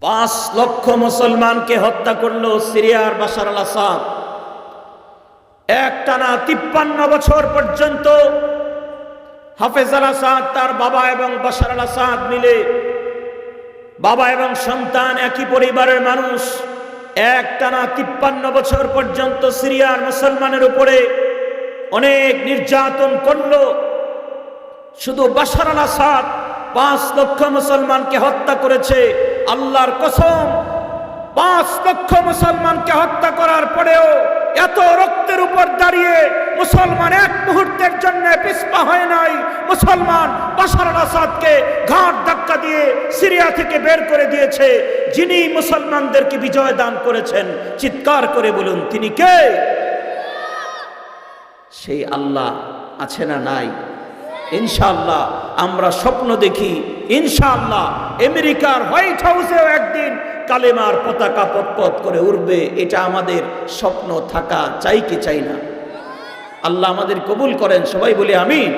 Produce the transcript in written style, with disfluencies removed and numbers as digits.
5 লক্ষ মুসলমানকে হত্যা করলো সিরিয়ার বাশার আল আসাদ। একটানা 53 বছর পর্যন্ত হাফেজ আল আসাদ, তার বাবা এবং বাশার আল আসাদ মিলে, বাবা এবং সন্তান একই পরিবারের মানুষ, একটানা 53 বছর পর্যন্ত সিরিয়ার মুসলমানের উপরে অনেক নির্যাতন করলো। শুধু বাশার আল আসাদ 5 লক্ষ মুসলমানকে হত্যা করেছে। আল্লাহর কসম, 5 লক্ষ মুসলমানকে হত্যা করার পরেও এত রক্তের উপর দাঁড়িয়ে মুসলমান এক মুহূর্তের জন্য পিছপা হয় নাই। মুসলমান বাশার আল আসাদকে ঘাট ধাক্কা দিয়ে সিরিয়া থেকে বের করে দিয়েছে। যিনি মুসলমানদেরকে বিজয় দান করেছেন, চিৎকার করে বলুন তিনি কে? সেই আল্লাহ আছে না নাই? ইনশাআল্লাহ আমরা স্বপ্ন দেখি, ইনশাআল্লাহ আমেরিকার হোয়াইট হাউসেও একদিন কালেমার পতাকা পতপত করে উড়বে। এটা আমাদের স্বপ্ন থাকা চাই কি চাই না? আল্লাহ আমাদের কবুল করেন, সবাই বলি আমিন।